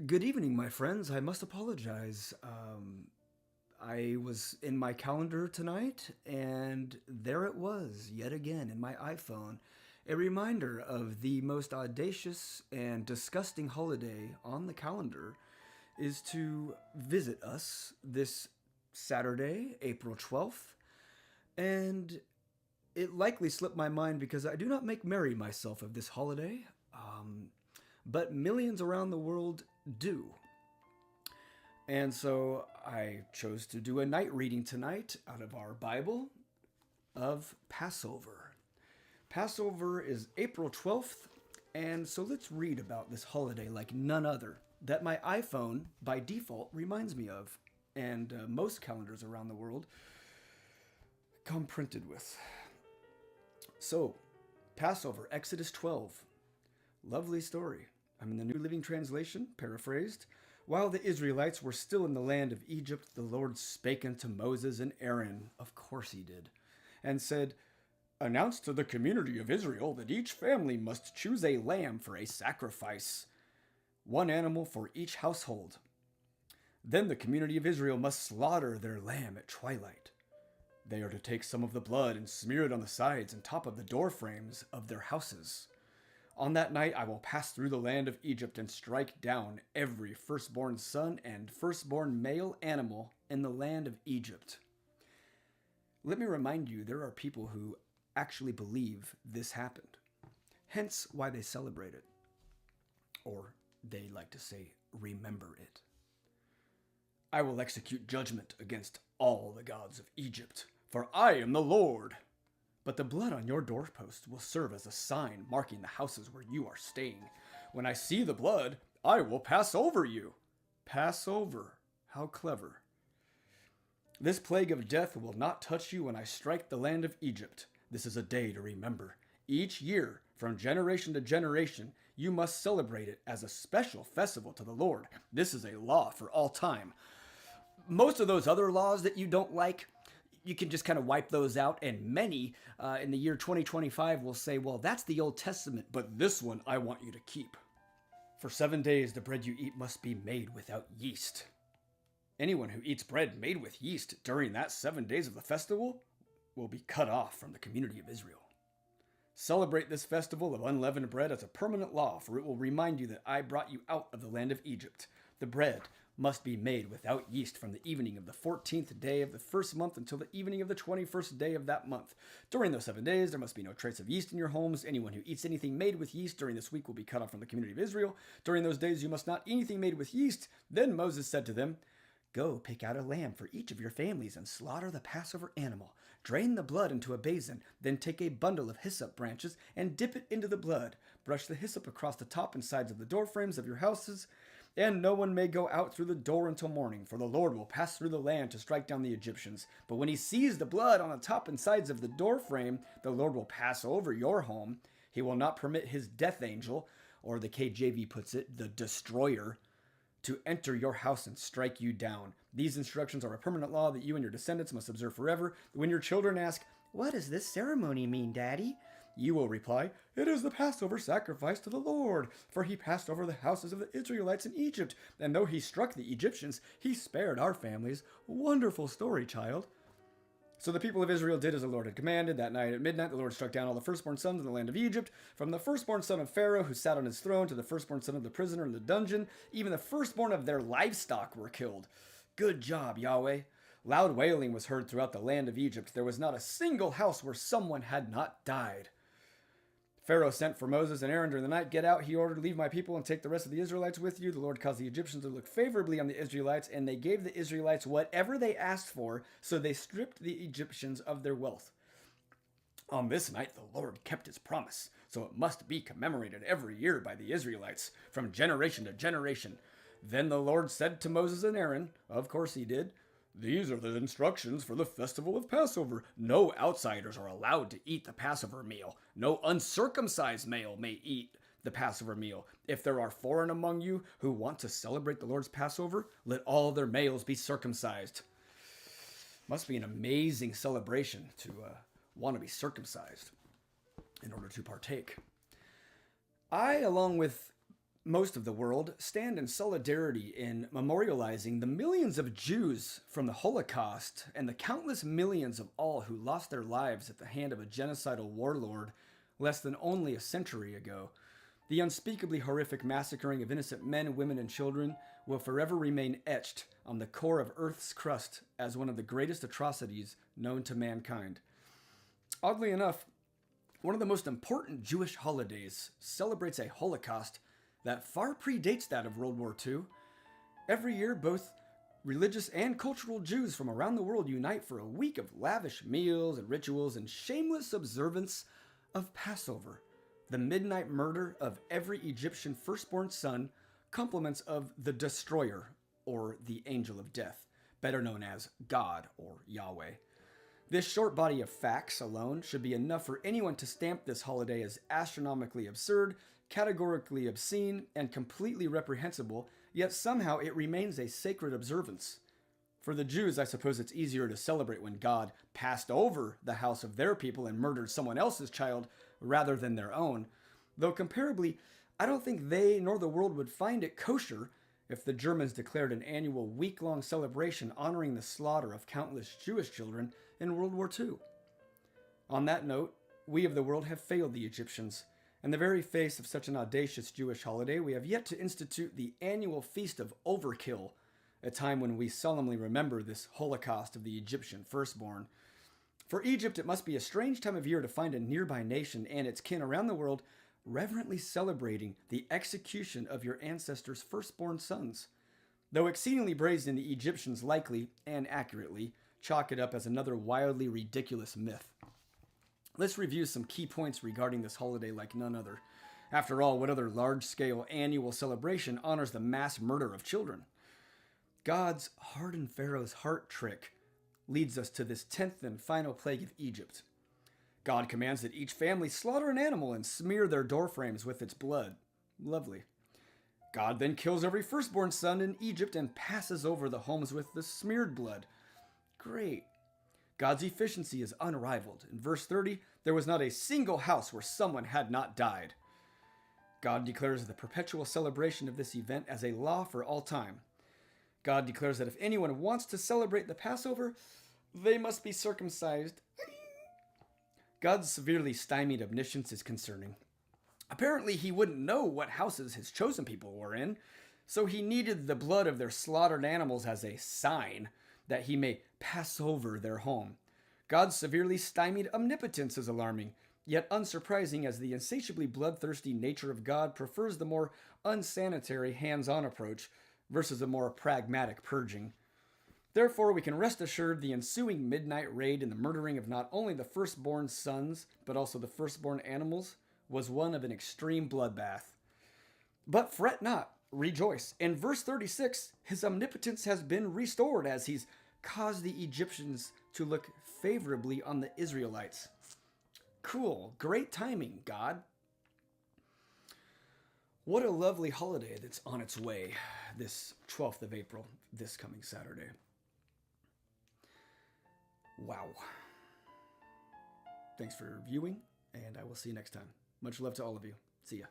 Good evening, my friends. I must apologize. I was in my calendar tonight, and there it was, yet again, in my iPhone. A reminder of the most audacious and disgusting holiday on the calendar is to visit us this Saturday, April 12th. And it likely slipped my mind because I do not make merry myself of this holiday, but millions around the world do. And so I chose to do a night reading tonight out of our Bible of Passover. Passover is April 12th, and so let's read about this holiday like none other that my iPhone, by default, reminds me of, and most calendars around the world come printed with. So, Passover, Exodus 12. Lovely story. I'm in the New Living Translation, paraphrased. While the Israelites were still in the land of Egypt, the Lord spake unto Moses and Aaron, of course he did, and said, Announce to the community of Israel that each family must choose a lamb for a sacrifice, one animal for each household. Then the community of Israel must slaughter their lamb at twilight. They are to take some of the blood and smear it on the sides and top of the door frames of their houses. On that night I will pass through the land of Egypt and strike down every firstborn son and firstborn male animal in the land of Egypt. Let me remind you, there are people who actually believe this happened. Hence why they celebrate it. Or they like to say, remember it. I will execute judgment against all the gods of Egypt, for I am the Lord. But the blood on your doorpost will serve as a sign marking the houses where you are staying. When I see the blood, I will pass over you. Pass over. How clever. This plague of death will not touch you when I strike the land of Egypt. This is a day to remember. Each year, from generation to generation, you must celebrate it as a special festival to the Lord. This is a law for all time. Most of those other laws that you don't like, you can just kind of wipe those out, and many in the year 2025 will say, well, that's the Old Testament, but this one I want you to keep. For 7 days the bread you eat must be made without yeast. Anyone who eats bread made with yeast during that 7 days of the festival will be cut off from the community of Israel. Celebrate this festival of unleavened bread as a permanent law, for it will remind you that I brought you out of the land of Egypt. The bread must be made without yeast from the evening of the 14th day of the first month until the evening of the 21st day of that month. During those 7 days, there must be no trace of yeast in your homes. Anyone who eats anything made with yeast during this week will be cut off from the community of Israel. During those days, you must not eat anything made with yeast. Then Moses said to them, Go, pick out a lamb for each of your families and slaughter the Passover animal. Drain the blood into a basin, then take a bundle of hyssop branches and dip it into the blood. Brush the hyssop across the top and sides of the door frames of your houses, and no one may go out through the door until morning, for the Lord will pass through the land to strike down the Egyptians. But when he sees the blood on the top and sides of the door frame, the Lord will pass over your home. He will not permit his death angel, or the KJV puts it, the destroyer, to enter your house and strike you down. These instructions are a permanent law that you and your descendants must observe forever. When your children ask, What does this ceremony mean, Daddy? You will reply, It is the Passover sacrifice to the Lord, for he passed over the houses of the Israelites in Egypt, and though he struck the Egyptians, he spared our families. Wonderful story, child. So the people of Israel did as the Lord had commanded. That night at midnight, the Lord struck down all the firstborn sons in the land of Egypt, from the firstborn son of Pharaoh, who sat on his throne, to the firstborn son of the prisoner in the dungeon. Even the firstborn of their livestock were killed. Good job, Yahweh. Loud wailing was heard throughout the land of Egypt. There was not a single house where someone had not died. Pharaoh sent for Moses and Aaron during the night. Get out, he ordered, leave my people and take the rest of the Israelites with you. The Lord caused the Egyptians to look favorably on the Israelites, and they gave the Israelites whatever they asked for, so they stripped the Egyptians of their wealth. On this night, the Lord kept his promise, so it must be commemorated every year by the Israelites, from generation to generation. Then the Lord said to Moses and Aaron, of course he did, These are the instructions for the festival of Passover. No outsiders are allowed to eat the Passover meal. No uncircumcised male may eat the Passover meal. If there are foreign among you who want to celebrate the Lord's Passover, let all their males be circumcised. Must be an amazing celebration to want to be circumcised in order to partake. I, along with most of the world stand in solidarity in memorializing the millions of Jews from the Holocaust and the countless millions of all who lost their lives at the hand of a genocidal warlord less than only a century ago. The unspeakably horrific massacring of innocent men, women, and children will forever remain etched on the core of Earth's crust as one of the greatest atrocities known to mankind. Oddly enough, one of the most important Jewish holidays celebrates a Holocaust that far predates that of World War II. Every year, both religious and cultural Jews from around the world unite for a week of lavish meals and rituals and shameless observance of Passover, the midnight murder of every Egyptian firstborn son, compliments of the Destroyer, or the Angel of Death, better known as God or Yahweh. This short body of facts alone should be enough for anyone to stamp this holiday as astronomically absurd, categorically obscene, and completely reprehensible, yet somehow it remains a sacred observance. For the Jews, I suppose it's easier to celebrate when God passed over the house of their people and murdered someone else's child rather than their own, though comparably, I don't think they nor the world would find it kosher if the Germans declared an annual week-long celebration honoring the slaughter of countless Jewish children in World War II. On that note, we of the world have failed the Egyptians. In the very face of such an audacious Jewish holiday, we have yet to institute the annual Feast of Overkill, a time when we solemnly remember this Holocaust of the Egyptian firstborn. For Egypt, it must be a strange time of year to find a nearby nation and its kin around the world reverently celebrating the execution of your ancestors' firstborn sons. Though exceedingly brazen, the Egyptians likely, and accurately, chalk it up as another wildly ridiculous myth. Let's review some key points regarding this holiday like none other. After all, what other large-scale annual celebration honors the mass murder of children? God's hardened Pharaoh's heart trick leads us to this 10th and final plague of Egypt. God commands that each family slaughter an animal and smear their doorframes with its blood. Lovely. God then kills every firstborn son in Egypt and passes over the homes with the smeared blood. Great. God's efficiency is unrivaled. In verse 30, there was not a single house where someone had not died. God declares the perpetual celebration of this event as a law for all time. God declares that if anyone wants to celebrate the Passover, they must be circumcised. God's severely stymied omniscience is concerning. Apparently, he wouldn't know what houses his chosen people were in, so he needed the blood of their slaughtered animals as a sign that he may pass over their home. God's severely stymied omnipotence is alarming, yet unsurprising, as the insatiably bloodthirsty nature of God prefers the more unsanitary hands-on approach versus a more pragmatic purging. Therefore, we can rest assured the ensuing midnight raid and the murdering of not only the firstborn sons, but also the firstborn animals, was one of an extreme bloodbath. But fret not, rejoice. In verse 36, his omnipotence has been restored as he's caused the Egyptians to look favorably on the Israelites. Cool, great timing, God. What a lovely holiday that's on its way this 12th of April, this coming Saturday. Wow. Thanks for viewing, and I will see you next time. Much love to all of you. See ya.